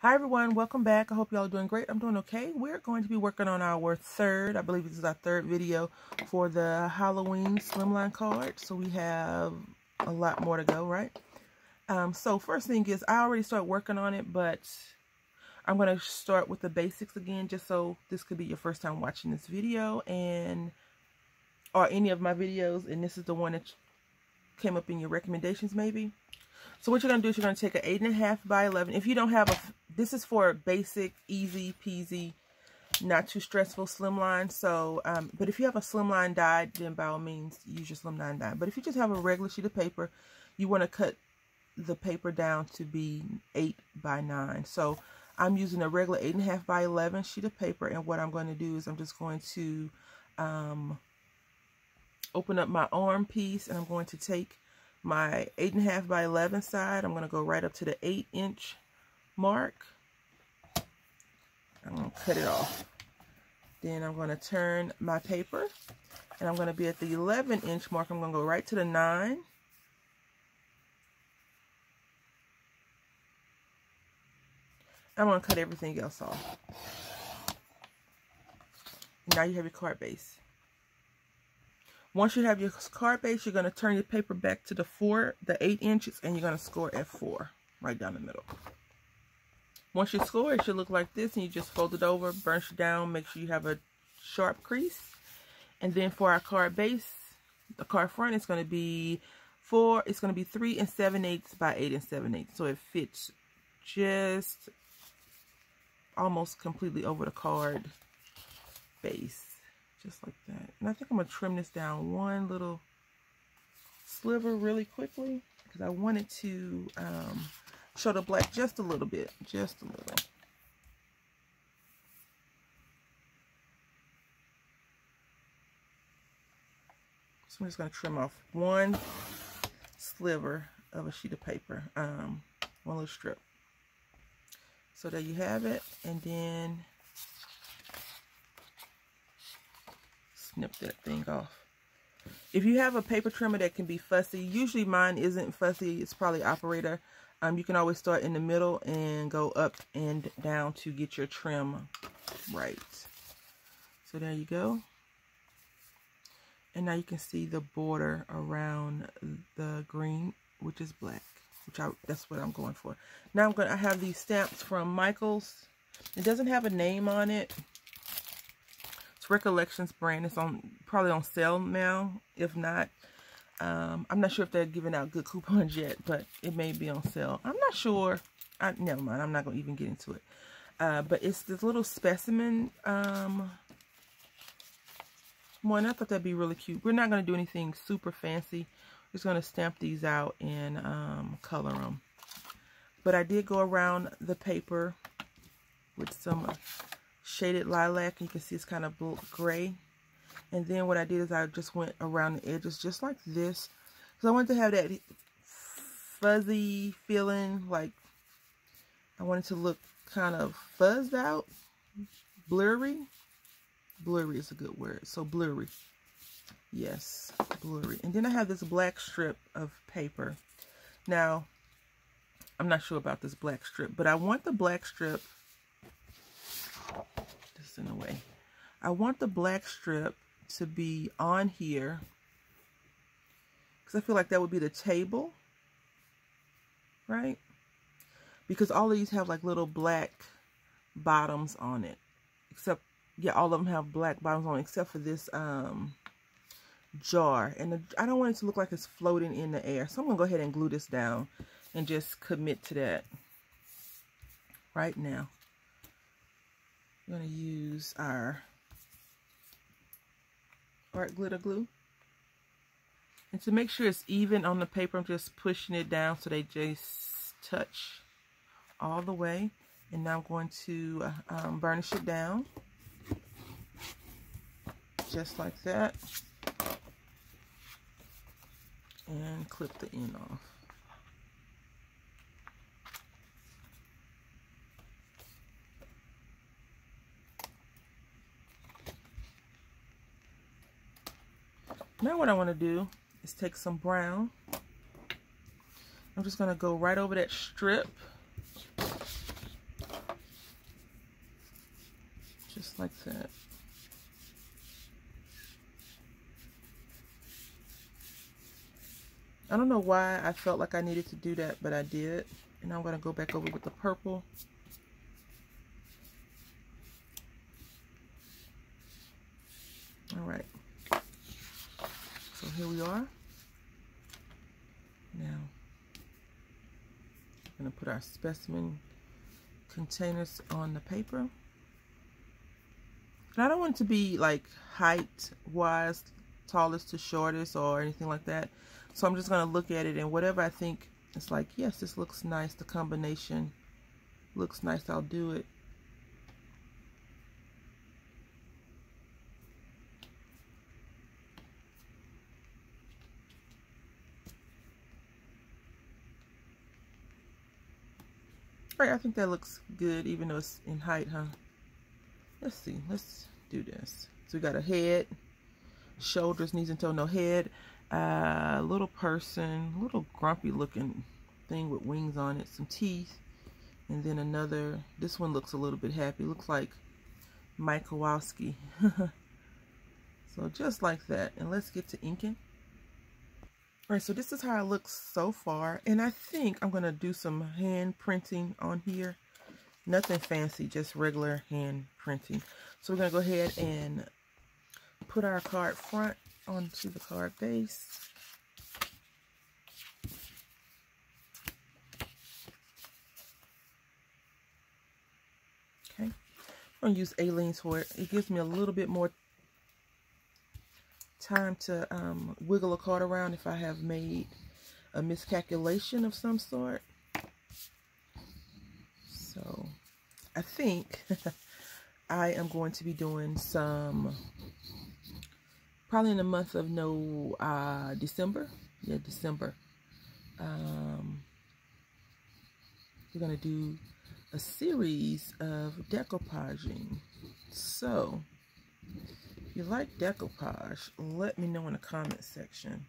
Hi everyone, welcome back. I hope y'all are doing great. I'm doing okay. We're going to be working on our third, I believe this is our third video for the Halloween Slimline card. So we have a lot more to go, right? So first thing is, I already started working on it, but I'm going to start with the basics again, just so this could be your first time watching this video or any of my videos, and this is the one that came up in your recommendations maybe. So what you're going to do is you're going to take an 8.5 by 11. If you don't have this is for basic, easy peasy, not too stressful slimline. So, but if you have a slimline die, then by all means use your slimline die. But if you just have a regular sheet of paper, you want to cut the paper down to be 8 by 9. So I'm using a regular 8.5 by 11 sheet of paper, and what I'm going to do is I'm just going to open up my arm piece, and I'm going to take my 8.5 by 11 side. I'm going to go right up to the 8-inch mark. I'm going to cut it off. Then I'm going to turn my paper, and I'm going to be at the 11-inch mark. I'm going to go right to the 9. I'm going to cut everything else off. Now you have your card base. Once you have your card base, you're going to turn your paper back to the 8 inches, and you're going to score at 4, right down the middle. Once you score, it should look like this, and you just fold it over, burnish it down, make sure you have a sharp crease. And then for our card base, the card front is going to be 3 7/8 by 8 7/8. So it fits just almost completely over the card base. Just like that. And I think I'm going to trim this down one little sliver really quickly, because I wanted to show the black just a little bit. Just a little. So I'm just going to trim off one sliver of a sheet of paper. One little strip. So there you have it. And then snip that thing off. If you have a paper trimmer that can be fussy, usually mine isn't fussy, it's probably operator. You can always start in the middle and go up and down to get your trim right. So there you go. And now you can see the border around the green, which is black, that's what I'm going for. Now I have these stamps from Michaels. It doesn't have a name on it. Recollections brand. It's probably on sale now. If not, I'm not sure if they're giving out good coupons yet, but it may be on sale. I'm not sure. Never mind. I'm not going to even get into it. But it's this little specimen one. I thought that'd be really cute. We're not going to do anything super fancy. We're just going to stamp these out and color them. But I did go around the paper with some shaded lilac. You can see it's kind of gray. And then what I did is I just went around the edges just like this, because I wanted to have that fuzzy feeling, like I wanted to look kind of fuzzed out, blurry. Blurry is a good word. So blurry. Yes, blurry. And then I have this black strip of paper. Now, I'm not sure about this black strip, but I want the black strip in a way. I want the black strip to be on here, because I feel like that would be the table, right? Because all of these have like little black bottoms on it, except, yeah, all of them have black bottoms on it, except for this jar. And I don't want it to look like it's floating in the air, so I'm gonna go ahead and glue this down and just commit to that right now. I'm going to use our art glitter glue. And to make sure it's even on the paper, I'm just pushing it down so they just touch all the way. And now I'm going to burnish it down. Just like that. And clip the end off. Now what I want to do is take some brown. I'm just going to go right over that strip just like that. I don't know why I felt like I needed to do that, but I did. And I'm going to go back over with the purple. All right. So here we are. Now, I'm going to put our specimen containers on the paper. And I don't want it to be like height-wise, tallest to shortest or anything like that. So I'm just going to look at it, and whatever I think it's like, yes, this looks nice. The combination looks nice. I'll do it. All right, I think that looks good, even though it's in height, huh? Let's see. Let's do this. So we got a head, shoulders, knees and toe, no head. Little person, little grumpy looking thing with wings on it, some teeth, and then another. This one looks a little bit happy. Looks like Mike Kowalski. So just like that. And let's get to inking. All right, so this is how it looks so far. And I think I'm going to do some hand printing on here. Nothing fancy, just regular hand printing. So we're going to go ahead and put our card front onto the card base. Okay. I'm going to use A-Leans for it. It gives me a little bit more time to wiggle a card around if I have made a miscalculation of some sort. So I think I am going to be doing some, probably in the month of December. Yeah, December. We're going to do a series of decoupaging. So if you like decoupage, let me know in the comment section.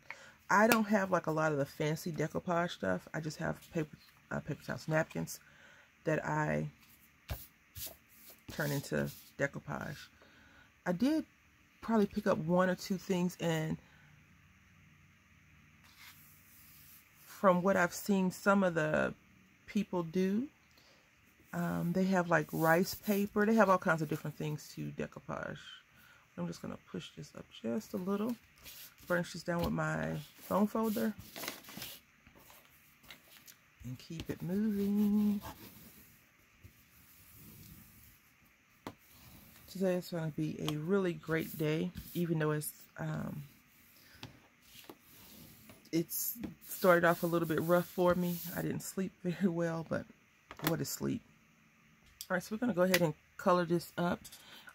I don't have like a lot of the fancy decoupage stuff. I just have paper towels, napkins that I turn into decoupage. I did probably pick up one or two things, and from what I've seen some of the people do, they have like rice paper. They have all kinds of different things to decoupage. I'm just going to push this up just a little. Burnish this down with my foam folder. And keep it moving. Today is going to be a really great day, even though it's started off a little bit rough for me. I didn't sleep very well, but what is sleep? All right, so we're going to go ahead and color this up.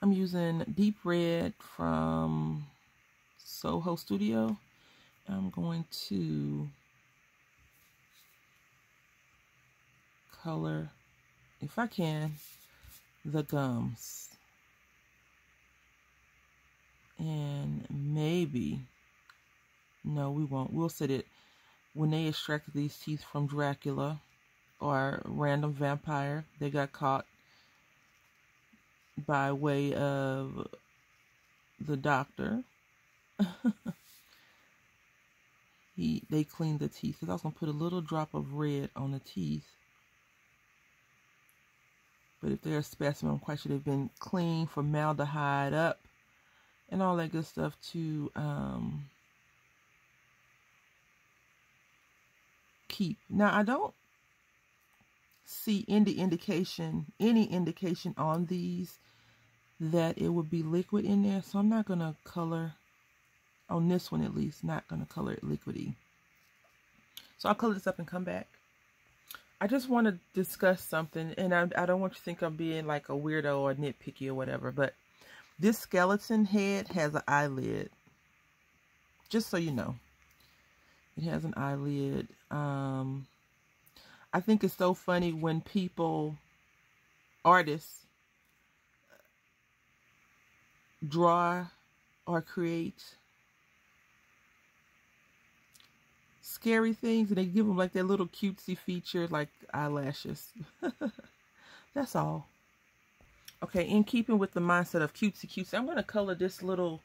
I'm using deep red from Soho Studio. I'm going to color, if I can, the gums. And maybe, no, we won't. We'll set it when they extracted these teeth from Dracula or random vampire. They got caught by way of the doctor. They cleaned the teeth. Because I was going to put a little drop of red on the teeth. But if they're a specimen, I'm quite sure they've been cleaned, formaldehyde up, and all that good stuff to keep. Now, I don't see any indication on these that it would be liquid in there, so I'm not going to color, on this one at least, not going to color it liquidy. So I'll color this up and come back. I just want to discuss something, and I don't want you to think I'm being like a weirdo or nitpicky or whatever, but this skeleton head has an eyelid. Just so you know. It has an eyelid. I think it's so funny when people, artists, draw or create scary things, and they give them like that little cutesy feature like eyelashes. That's all. Okay, in keeping with the mindset of cutesy cutesy, I'm going to color this little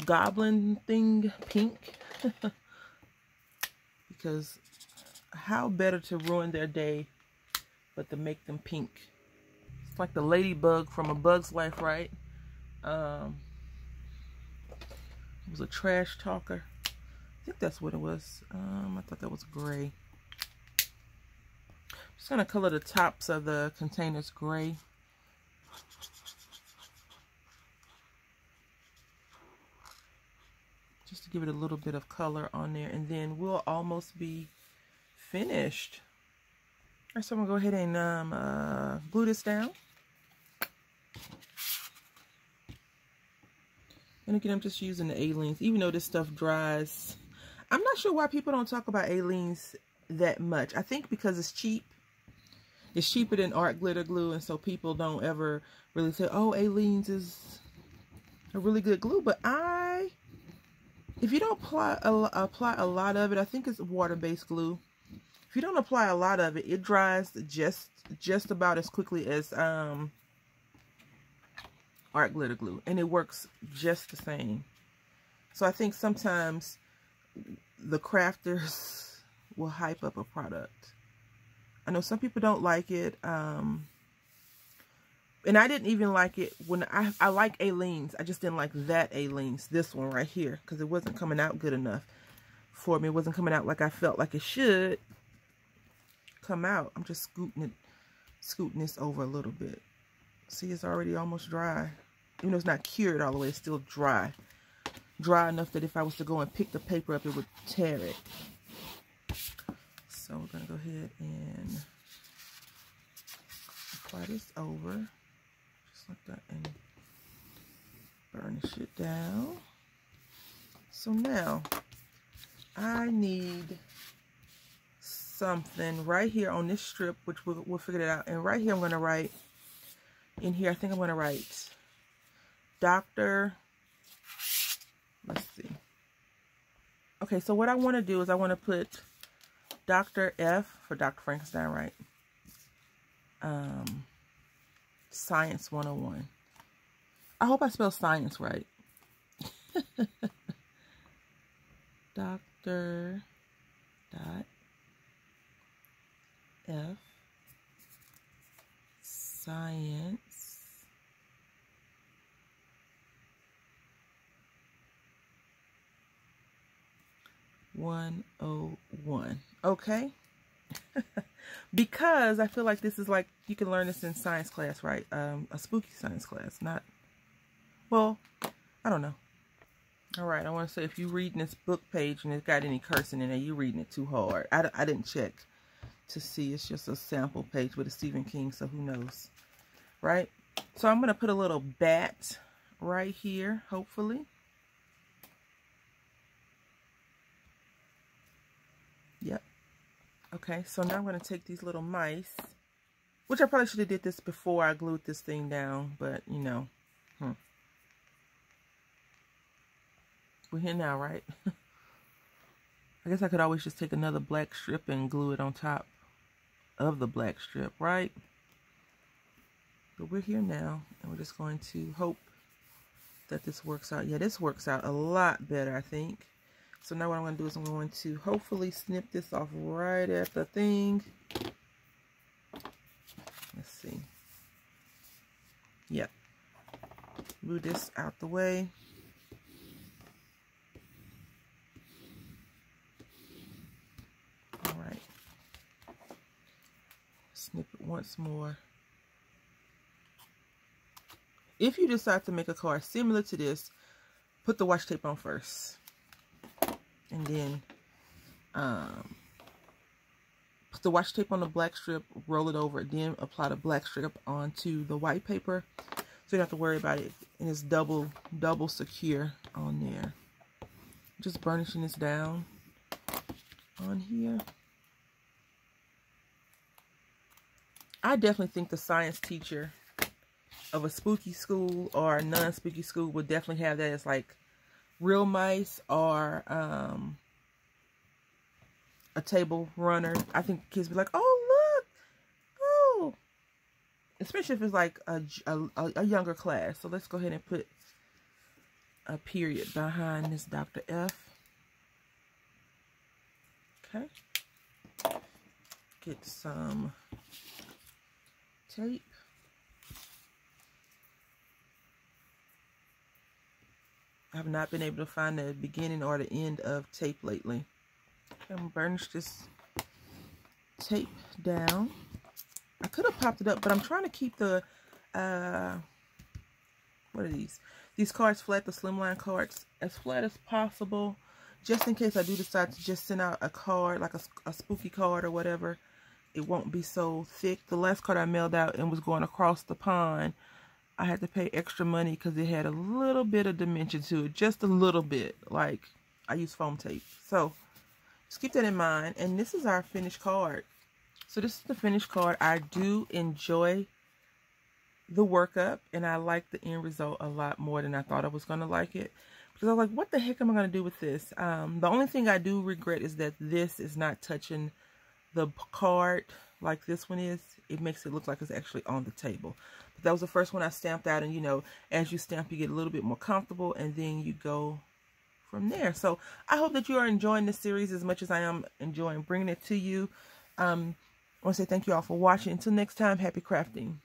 goblin thing pink. Because how better to ruin their day but to make them pink. It's like the ladybug from A Bug's Life, right? It was a trash talker. I think that's what it was. I thought that was gray. Just gonna color the tops of the containers gray. Just to give it a little bit of color on there, and then we'll almost be finished. All right, so I'm gonna go ahead and glue this down. And again, I'm just using the A-Leans, even though this stuff dries. I'm not sure why people don't talk about A-Leans that much. I think because it's cheap. It's cheaper than art glitter glue, and so people don't ever really say, oh, A-Leans is a really good glue. But if you don't apply a lot of it, I think it's water-based glue. If you don't apply a lot of it, it dries just about as quickly as art glitter glue, and it works just the same. So I think sometimes the crafters will hype up a product. I know some people don't like it, and I didn't even like it when I like A-Leans. I just didn't like that A-Leans, this one right here, because it wasn't coming out good enough for me. It wasn't coming out like I felt like it should come out. I'm just scooting this over a little bit. See, it's already almost dry. Even though it's not cured all the way, it's still dry. Dry enough that if I was to go and pick the paper up, it would tear it. So we're going to go ahead and apply this over. Just like that. And burnish it down. So now, I need something right here on this strip, which we'll figure it out. And right here, I'm going to write, in here, I think I'm going to write Dr. Let's see. Okay, so what I want to do is I want to put Dr. F for Dr. Frankenstein, right? Science 101. I hope I spelled science right. Dr. F Science 101. Okay. Because I feel like this is like, you can learn this in science class, right? A spooky science class, not, well, I don't know. All right, I want to say, if you're reading this book page and it's got any cursing in it, you're reading it too hard. I didn't check to see. It's just a sample page with a Stephen King, so who knows, right? So I'm going to put a little bat right here, hopefully. Yep. Okay, so now I'm going to take these little mice, which I probably should have did this before I glued this thing down, but, you know, we're here now, right? I guess I could always just take another black strip and glue it on top of the black strip, right? But we're here now, and we're just going to hope that this works out. Yeah, this works out a lot better, I think. So now what I'm going to do is I'm going to hopefully snip this off right at the thing. Let's see. Yep. Move this out the way. All right. Snip it once more. If you decide to make a card similar to this, put the washi tape on first. And then put the washi tape on the black strip, roll it over, then apply the black strip onto the white paper. So you don't have to worry about it. And it's double secure on there. Just burnishing this down on here. I definitely think the science teacher of a spooky school or a non-spooky school would definitely have that as like real mice or a table runner. I think kids be like, oh, look. Oh. especially if it's like a younger class. So let's go ahead and put a period behind this Dr. F. Okay. Get some tape. I have not been able to find the beginning or the end of tape lately. I'm going to burnish this tape down. I could have popped it up, but I'm trying to keep the, what are these? These cards flat, the Slimline cards, as flat as possible, just in case I do decide to just send out a card, like a spooky card or whatever. It won't be so thick. The last card I mailed out and was going across the pond, I had to pay extra money because it had a little bit of dimension to it. Just a little bit. Like, I use foam tape. So, just keep that in mind. And this is our finished card. So, this is the finished card. I do enjoy the workup. And I like the end result a lot more than I thought I was going to like it. Because I was like, what the heck am I going to do with this? The only thing I do regret is that this is not touching the card like this one is. It makes it look like it's actually on the table. But that was the first one I stamped out, and you know, as you stamp, you get a little bit more comfortable, and then you go from there. So I hope that you are enjoying this series as much as I am enjoying bringing it to you. I want to say thank you all for watching. Until next time, happy crafting.